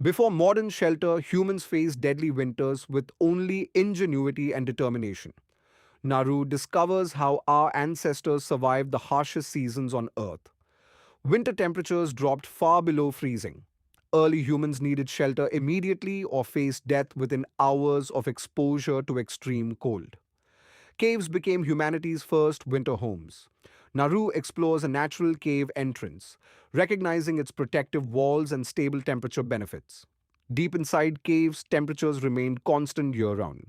Before modern shelter, humans faced deadly winters with only ingenuity and determination. Naru discovers how our ancestors survived the harshest seasons on Earth. Winter temperatures dropped far below freezing. Early humans needed shelter immediately or faced death within hours of exposure to extreme cold. Caves became humanity's first winter homes. Naru explores a natural cave entrance, recognizing its protective walls and stable temperature benefits. Deep inside caves, temperatures remained constant year round.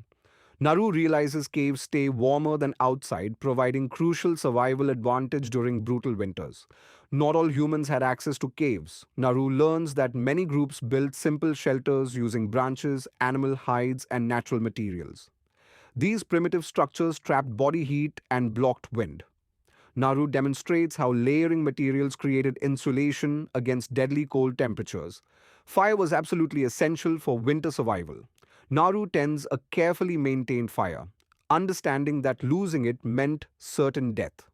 Naru realizes caves stay warmer than outside, providing crucial survival advantage during brutal winters. Not all humans had access to caves. Naru learns that many groups built simple shelters using branches, animal hides, and natural materials. These primitive structures trapped body heat and blocked wind. Naru demonstrates how layering materials created insulation against deadly cold temperatures. Fire was absolutely essential for winter survival. Naru tends a carefully maintained fire, understanding that losing it meant certain death.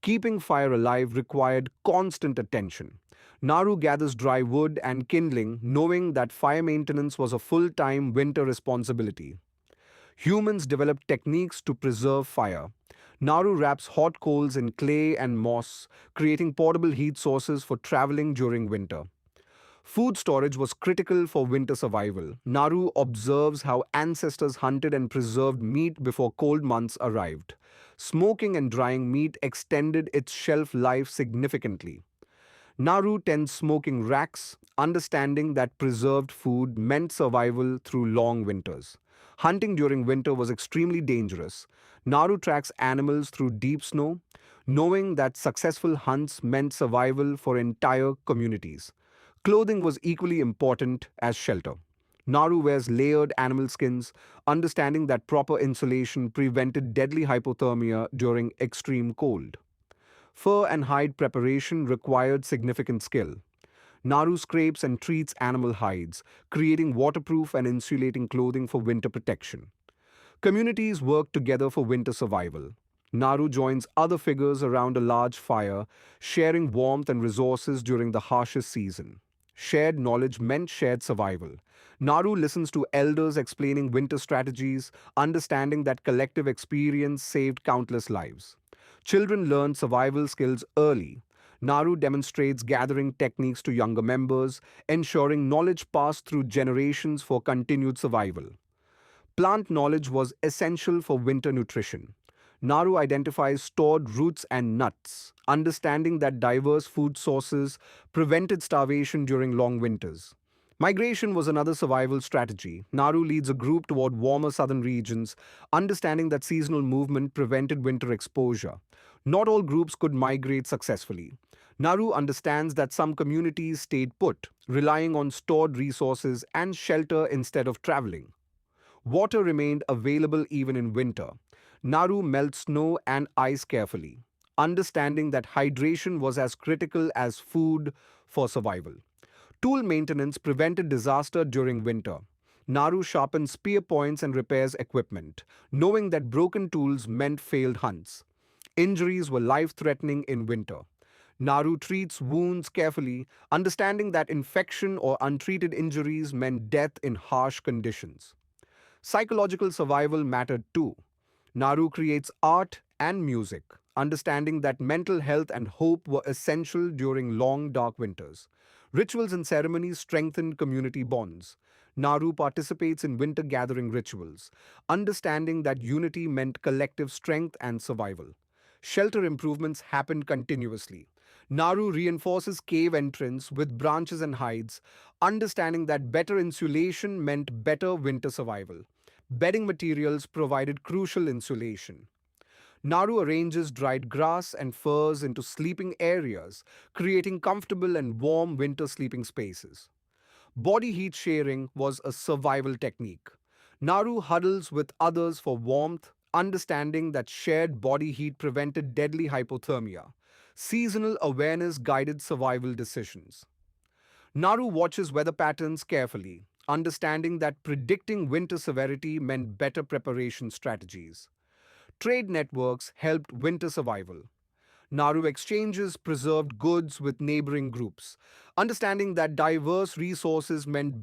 Keeping fire alive required constant attention. Naru gathers dry wood and kindling, knowing that fire maintenance was a full time winter responsibility. Humans developed techniques to preserve fire. Naru wraps hot coals in clay and moss, creating portable heat sources for traveling during winter. Food storage was critical for winter survival. Naru observes how ancestors hunted and preserved meat before cold months arrived. Smoking and drying meat extended its shelf life significantly. Naru tends smoking racks, understanding that preserved food meant survival through long winters. Hunting during winter was extremely dangerous. Naru tracks animals through deep snow, knowing that successful hunts meant survival for entire communities. Clothing was equally important as shelter. Naru wears layered animal skins, understanding that proper insulation prevented deadly hypothermia during extreme cold. Fur and hide preparation required significant skill. Naru scrapes and treats animal hides, creating waterproof and insulating clothing for winter protection. Communities work together for winter survival. Naru joins other figures around a large fire, sharing warmth and resources during the harshest season. Shared knowledge meant shared survival. Naru listens to elders explaining winter strategies, understanding that collective experience saved countless lives. Children learn survival skills early. Naru demonstrates gathering techniques to younger members, ensuring knowledge passed through generations for continued survival. Plant knowledge was essential for winter nutrition. Naru identifies stored roots and nuts, understanding that diverse food sources prevented starvation during long winters. Migration was another survival strategy. Naru leads a group toward warmer southern regions, understanding that seasonal movement prevented winter exposure. Not all groups could migrate successfully. Naru understands that some communities stayed put, relying on stored resources and shelter instead of traveling. Water remained available even in winter. Naru melts snow and ice carefully, understanding that hydration was as critical as food for survival. Tool maintenance prevented disaster during winter. Naru sharpens spear points and repairs equipment, knowing that broken tools meant failed hunts. Injuries were life threatening in winter. Naru treats wounds carefully, understanding that infection or untreated injuries meant death in harsh conditions. Psychological survival mattered too. Naru creates art and music, understanding that mental health and hope were essential during long, dark winters. Rituals and ceremonies strengthened community bonds. Naru participates in winter gathering rituals, understanding that unity meant collective strength and survival. Shelter improvements happened continuously. Naru reinforces cave entrance with branches and hides, understanding that better insulation meant better winter survival. Bedding materials provided crucial insulation. Naru arranges dried grass and furs into sleeping areas, creating comfortable and warm winter sleeping spaces. Body heat sharing was a survival technique. Naru huddles with others for warmth, understanding that shared body heat prevented deadly hypothermia. Seasonal awareness guided survival decisions. Naru watches weather patterns carefully, understanding that predicting winter severity meant better preparation strategies. Trade networks helped winter survival. Naru exchanges preserved goods with neighboring groups, understanding that diverse resources meant